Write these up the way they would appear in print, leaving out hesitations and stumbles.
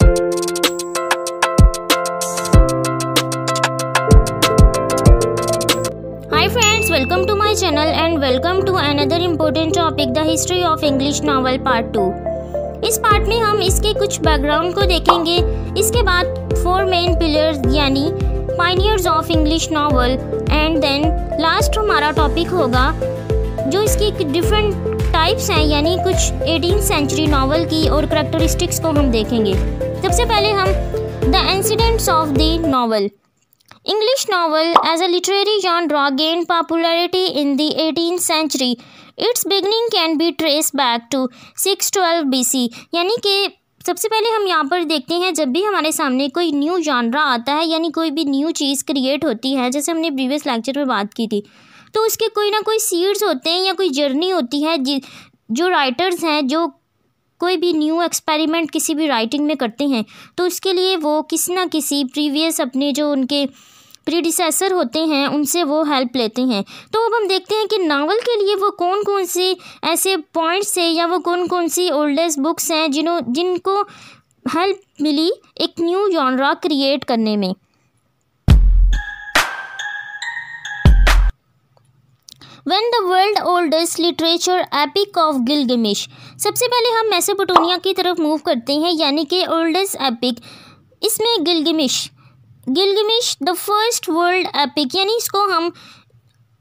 Hi friends, welcome to my channel and welcome to another important topic, the history of English novel part 2। इस part में हम इसके कुछ background को देखेंगे। इसके बाद 4 मेन पिलर्स यानी pioneers of English novel and then last हमारा टॉपिक होगा जो इसकी डिफरेंट टाइप्स हैं यानी कुछ 18th सेंचुरी नॉवल की और करैक्टरिस्टिक्स को हम देखेंगे। सबसे पहले हम the incidents of the novel. English novel as a literary genre gained popularity in the 18th century. Its beginning can be traced back to 612 BC। यानी कि सबसे पहले हम यहाँ पर देखते हैं जब भी हमारे सामने कोई न्यू जॉनरा आता है यानी कोई भी न्यू चीज़ क्रिएट होती है, जैसे हमने प्रीवियस लेक्चर में बात की थी, तो उसके कोई ना कोई सीड्स होते हैं या कोई जर्नी होती है जो राइटर्स हैं जो कोई भी न्यू एक्सपेरिमेंट किसी भी राइटिंग में करते हैं तो उसके लिए वो किसी ना किसी प्रीवियस अपने जो उनके प्रीडिसेसर होते हैं उनसे वो हेल्प लेते हैं। तो अब हम देखते हैं कि नावल के लिए वो कौन कौन से ऐसे पॉइंट्स हैं या वो कौन कौन सी ओल्डेस्ट बुक्स हैं जिनको हेल्प मिली एक न्यू जॉनरा क्रिएट करने में। When the world oldest literature epic of Gilgamesh। सबसे पहले हम मेसोपोटामिया की तरफ मूव करते हैं यानी कि ओल्डेस्ट एपिक, इसमें Gilgamesh the first world epic यानी इसको हम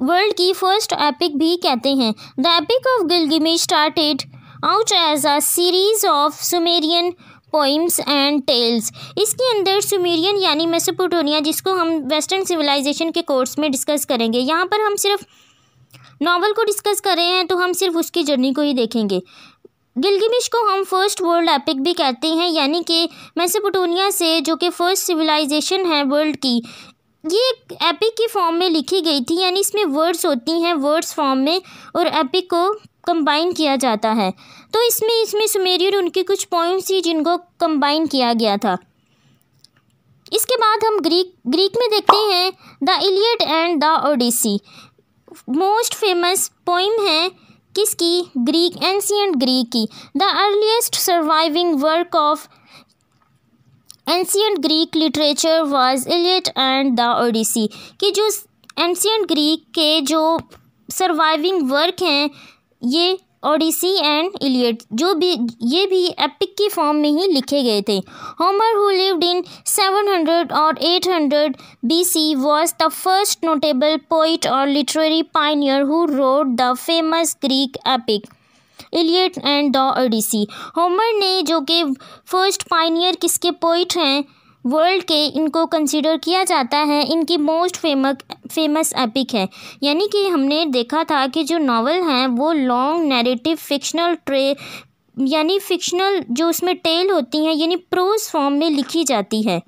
वर्ल्ड की फर्स्ट एपिक भी कहते हैं। The epic of Gilgamesh started out as a series of Sumerian poems and tales. इसके अंदर सुमेरियन यानी मेसोपोटामिया जिसको हम वेस्टर्न सिविलाइजेशन के कोर्स में डिस्कस करेंगे, यहाँ पर हम सिर्फ नॉवल को डिस्कस कर रहे हैं तो हम सिर्फ उसकी जर्नी को ही देखेंगे। गिलगमेश को हम फर्स्ट वर्ल्ड एपिक भी कहते हैं यानी कि मेसोपोटामिया से जो कि फर्स्ट सिविलाइजेशन है वर्ल्ड की, ये एक एपिक की फॉर्म में लिखी गई थी यानी इसमें वर्ड्स होती हैं वर्ड्स फॉर्म में और एपिक को कंबाइन किया जाता है। तो इसमें सुमेरियन उनकी कुछ पॉइंट्स थी जिनको कंबाइन किया गया था। इसके बाद हम ग्रीक में देखते हैं the Iliad and the Odyssey. Most famous poem है किसकी? ग्रीक, एंशिएंट ग्रीक की। The earliest surviving work of ancient Greek literature was Iliad and the Odyssey. कि जो एंशिएंट ग्रीक के जो सर्वाइविंग वर्क हैं ये ओडिसी एंड इलियड ये भी एपिक की फॉर्म में ही लिखे गए थे। होमर हु लिव्ड इन 700 और 800 BC was the first notable poet or literary pioneer who wrote the famous Greek epic Iliad and the Odyssey. Homer ने जो कि फर्स्ट पायनियर किसके पोइट हैं वर्ल्ड के, इनको कंसीडर किया जाता है इनकी मोस्ट फेमस एपिक है। यानी कि हमने देखा था कि जो नावल हैं वो लॉन्ग नैरेटिव फिक्शनल जो उसमें टेल होती हैं यानी प्रोज फॉर्म में लिखी जाती है।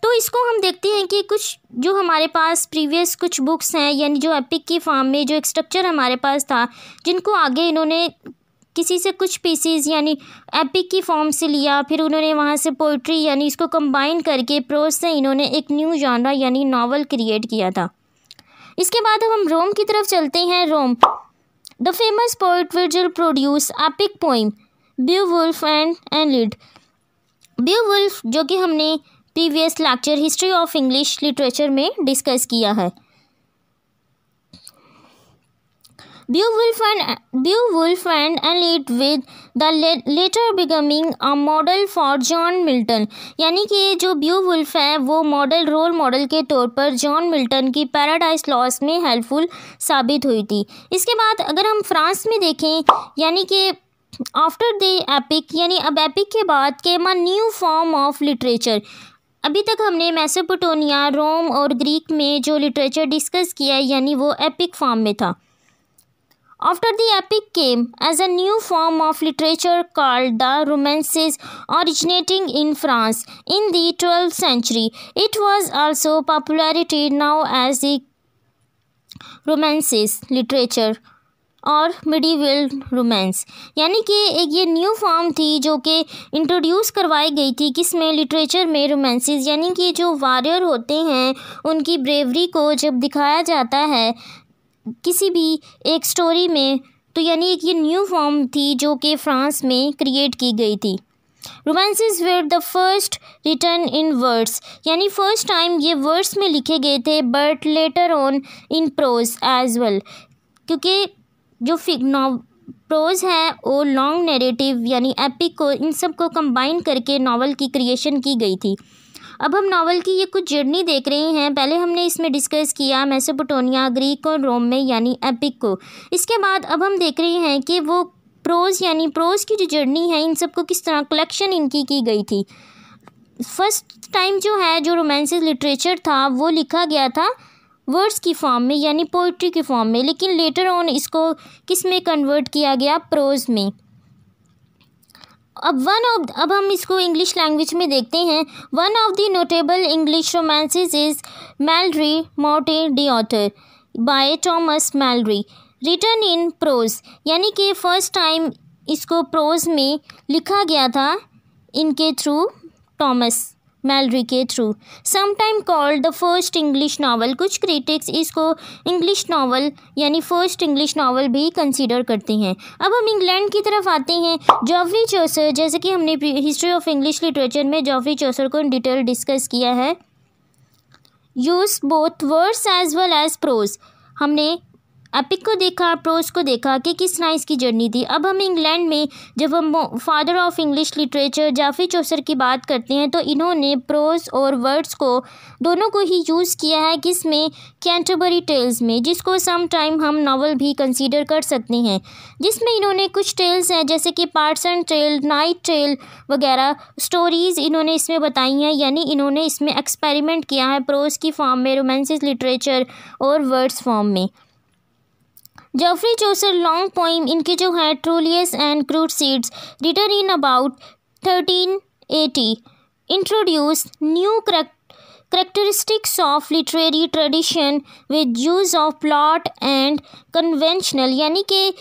तो इसको हम देखते हैं कि कुछ जो हमारे पास प्रीवियस कुछ बुक्स हैं यानी जो एपिक की फॉर्म में जो एक स्ट्रक्चर हमारे पास था जिनको आगे इन्होंने किसी से कुछ पीसीज यानी एपिक की फॉर्म से लिया, फिर उन्होंने वहाँ से पोइट्री यानी इसको कंबाइन करके प्रोज से इन्होंने एक न्यू जॉनरा यानी नॉवल क्रिएट किया था। इसके बाद हम रोम की तरफ चलते हैं। रोम the famous poet Virgil produce epic poem Beowulf and एनीड। Beowulf जो कि हमने previous lecture history of English literature में डिस्कस किया है। Beowulf and Enid with the later becoming a model for John Milton. यानी कि जो बेवुल्फ है वो रोल मॉडल के तौर पर जॉन मिल्टन की पैराडाइज लॉस्ट में हेल्पफुल साबित हुई थी। इसके बाद अगर हम फ्रांस में देखें यानी कि आफ्टर द एपिक यानी अब एपिक के बाद came a new form of literature. अभी तक हमने मेसोपोटामिया, रोम और ग्रीक में जो लिटरेचर डिस्कस किया यानी वो एपिक फॉर्म में था। After the epic came as a new form of literature called the Romances, originating in France in the 12th century. It was also popularity now as the Romances literature और medieval romance. यानी कि एक ये new form थी जो कि introduce करवाई गई थी किसमें? लिटरेचर में, रोमांसेस। यानी कि जो वॉरियर होते हैं उनकी ब्रेवरी को जब दिखाया जाता है किसी भी एक स्टोरी में, तो यानी एक ये न्यू फॉर्म थी जो कि फ्रांस में क्रिएट की गई थी। Romances were the first written in words, यानी फर्स्ट टाइम ये वर्ड्स में लिखे गए थे, but later on in prose as well, क्योंकि जो प्रोज है वो लॉन्ग नैरेटिव यानी एपिक को, इन सब को कंबाइन करके नावल की क्रिएशन की गई थी। अब हम नावल की ये कुछ जर्नी देख रहे हैं। पहले हमने इसमें डिस्कस किया मेसोपोटामिया, ग्रीक और रोम में यानी एपिक को। इसके बाद अब हम देख रहे हैं कि वो प्रोज यानी प्रोज की जो जर्नी है, इन सब को किस तरह कलेक्शन इनकी की गई थी। फर्स्ट टाइम जो है जो रोमांसेस लिटरेचर था वो लिखा गया था वर्ड्स की फॉर्म में यानी पोइट्री की फॉर्म में, लेकिन लेटर ऑन इसको किस में कन्वर्ट किया गया, प्रोज में। अब हम इसको इंग्लिश लैंग्वेज में देखते हैं। One of the notable English romances is Malory morte d' Arthur by Thomas Malory, written in prose, यानी कि फर्स्ट टाइम इसको प्रोज में लिखा गया था इनके थ्रू, टॉमस मैलरी के through. Sometime called the first English novel, कुछ क्रिटिक्स इसको इंग्लिश नावल यानी फर्स्ट इंग्लिश नावल भी कंसीडर करते हैं। अब हम इंग्लैंड की तरफ आते हैं। जॉफरी चौसर, जैसे कि हमने हिस्ट्री ऑफ इंग्लिश लिटरेचर में जॉफरी चौसर को इन डिटेल डिस्कस किया है, use both words as well as prose. हमने एपिक को देखा, प्रोज को देखा कि किस तरह इसकी जर्नी थी। अब हम इंग्लैंड में जब हम father of English literature Geoffrey Chaucer की बात करते हैं तो इन्होंने प्रोज और वर्ड्स को दोनों को ही यूज़ किया है, किसमें, कैंटरबरी टेल्स में, जिसको सम टाइम हम नावल भी कंसीडर कर सकते हैं, जिसमें इन्होंने कुछ टेल्स हैं जैसे कि पार्सन टेल, नाइट टेल वगैरह स्टोरीज़ इन्होंने इसमें बताई हैं, यानी इन्होंने इसमें एक्सपेरिमेंट किया है प्रोज की फॉर्म में, रोमांसेस लिटरेचर और वर्ड्स फॉर्म में। जॉफरी चौसर लॉन्ग पोइम इनके जो है Troilus and Criseyde, written in about 1380, introduce new characteristics of literary tradition with use of plot and conventional, यानी कि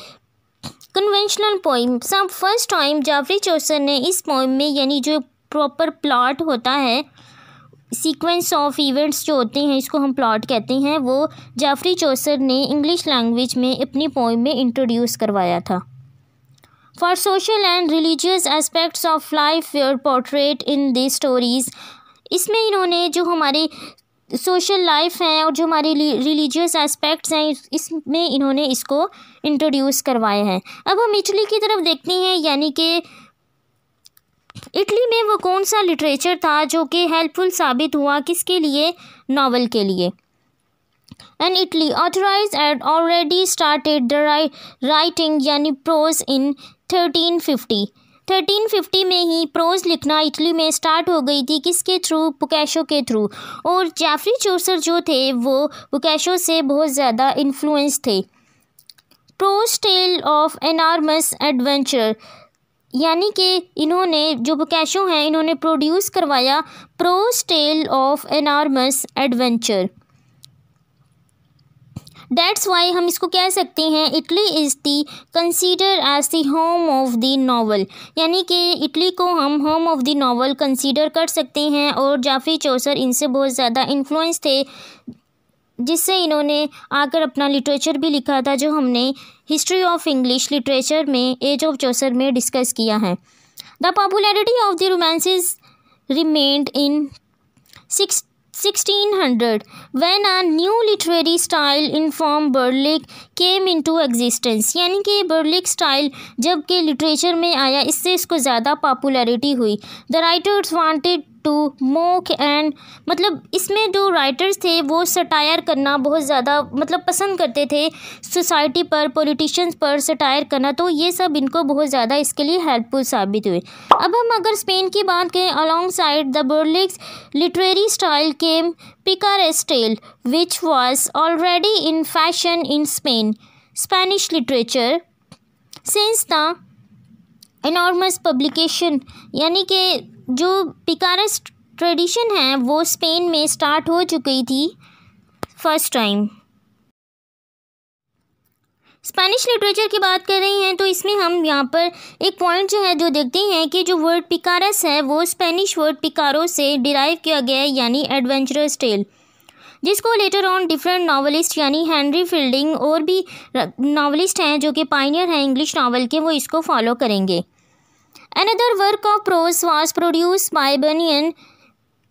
कन्वेंशनल पोइम। सब फर्स्ट टाइम जॉफरी चौसर ने इस पोइम में, यानी जो प्रॉपर प्लॉट होता है, सीक्वेंस ऑफ इवेंट्स जो होते हैं, इसको हम प्लॉट कहते हैं, वो जॉफरी चौसर ने इंग्लिश लैंग्वेज में अपनी पोइम में इंट्रोड्यूस करवाया था। For social and religious aspects of life were portrayed in the stories, इसमें इन्होंने जो हमारी सोशल लाइफ हैं और जो हमारी रिलीजियस एस्पेक्ट्स हैं, इसमें इन्होंने इसको इंट्रोड्यूस करवाया है। अब हम इटली की तरफ देखते हैं, यानी कि इटली में वो कौन सा लिटरेचर था जो कि हेल्पफुल साबित हुआ, किसके लिए, नावल के लिए। And Italy authors had already started the writing यानी प्रोज इन 1350 में ही प्रोज लिखना इटली में स्टार्ट हो गई थी, किसके थ्रू, बोकाशो के थ्रू। और जॉफरी चौसर जो थे वो बोकाशो से बहुत ज़्यादा इन्फ्लुएंस थे। Prose tale of enormous adventure, यानी कि इन्होंने जो बोकाशो हैं इन्होंने प्रोड्यूस करवाया prose tale of enormous adventure. That's why हम इसको कह सकते हैं Italy is the consider as the home of the novel, यानी कि इटली को हम home of the novel consider कर सकते हैं। और जॉफरी चौसर इनसे बहुत ज़्यादा इन्फ्लुएंस थे, जिससे इन्होंने आकर अपना लिटरेचर भी लिखा था, जो हमने हिस्ट्री ऑफ इंग्लिश लिटरेचर में एज ऑफ चौसर में डिस्कस किया है। The popularity of the romances remained in 1600 when a new literary style informed Burlic came into existence, यानी कि बर्लिक स्टाइल जब के लिटरेचर में आया, इससे इसको ज़्यादा पॉपुलैरिटी हुई। The writers wanted to mock and, मतलब इसमें जो राइटर्स थे वो सटायर करना बहुत ज़्यादा मतलब पसंद करते थे, सोसाइटी पर, पॉलिटिशियंस पर सटायर करना, तो ये सब इनको बहुत ज़्यादा इसके लिए हेल्पफुल साबित हुए। अब हम अगर स्पेन की बात करें, alongside the burlesque literary style came picaresque tale which was already in fashion in Spain, Spanish literature since the enormous publication, यानी कि जो पिकारेस्ट ट्रेडिशन है वो स्पेन में स्टार्ट हो चुकी थी फर्स्ट टाइम। स्पेनिश लिटरेचर की बात कर रहे हैं तो इसमें हम यहाँ पर एक पॉइंट जो है जो देखते हैं कि जो वर्ड पिकारेस है वो स्पेनिश वर्ड पिकारो से डिराइव किया गया है, यानी एडवेंचरस टेल, जिसको लेटर ऑन डिफरेंट नावलिस्ट यानी हेनरी फील्डिंग और भी नावलिस्ट हैं जो कि पायनियर हैं इंग्लिश नावल के, वो इसको फॉलो करेंगे। Another work of prose was produced by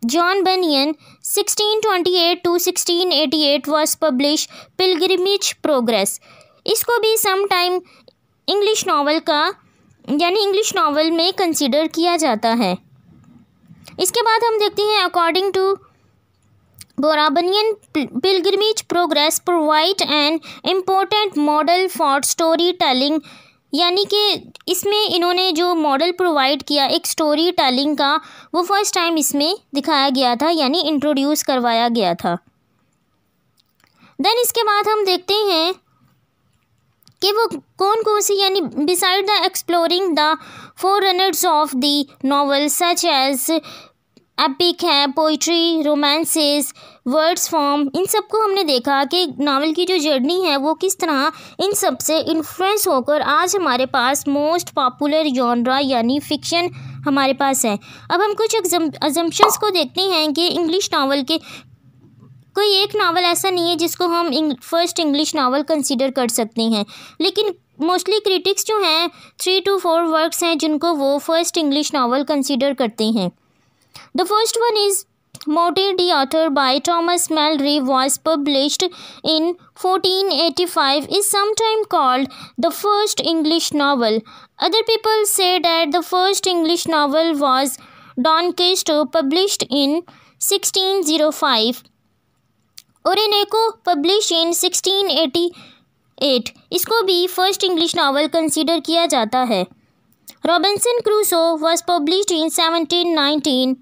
John Bunyan, 1628 to 1688 was published, Pilgrimage Progress. इसको भी सम टाइम इंग्लिश नावल का यानी इंग्लिश नावल में कंसिडर किया जाता है। इसके बाद हम देखते हैं according to Bunyan, Pilgrimage Progress provide an important model for storytelling, यानी कि इसमें इन्होंने जो मॉडल प्रोवाइड किया एक स्टोरी टेलिंग का, वो फर्स्ट टाइम इसमें दिखाया गया था यानी इंट्रोड्यूस करवाया गया था। देन इसके बाद हम देखते हैं कि वो कौन कौन सी यानी beside the exploring the forerunners of the novel such as epic है, पोइट्री, रोमांसेस, वर्ड्स फॉर्म, इन सबको हमने देखा कि नावल की जो जर्नी है वो किस तरह इन सब से इन्फ्लुएंस होकर आज हमारे पास मोस्ट पॉपुलर जॉनरा यानी फ़िक्शन हमारे पास है। अब हम कुछ अजम्पशंस को देखते हैं कि इंग्लिश नावल के कोई एक नावल ऐसा नहीं है जिसको हम फर्स्ट इंग्लिश नावल कंसीडर कर सकते हैं, लेकिन मोस्टली क्रिटिक्स जो हैं 3 to 4 वर्क्स हैं जिनको वो फर्स्ट इंग्लिश नावल कंसीडर करते हैं। The first one is Morte d'Arthur by Thomas Malory, was published in 1485, is sometimes called the first English novel. Other people say that the first English novel was Don Quiixote, published in 1605. Orinoco, published in 1688, इसको भी first English novel consider किया जाता है। Robinson Crusoe was published in 1719.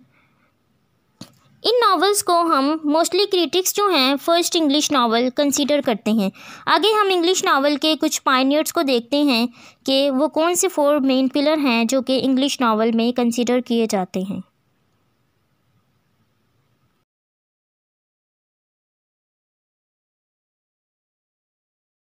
In novels को हम mostly critics जो हैं first English novel consider करते हैं। आगे हम इंग्लिश नावल के कुछ पायनियर्स को देखते हैं कि वो कौन से 4 मेन पिलर हैं जो कि इंग्लिश नावल में कंसीडर किए जाते हैं।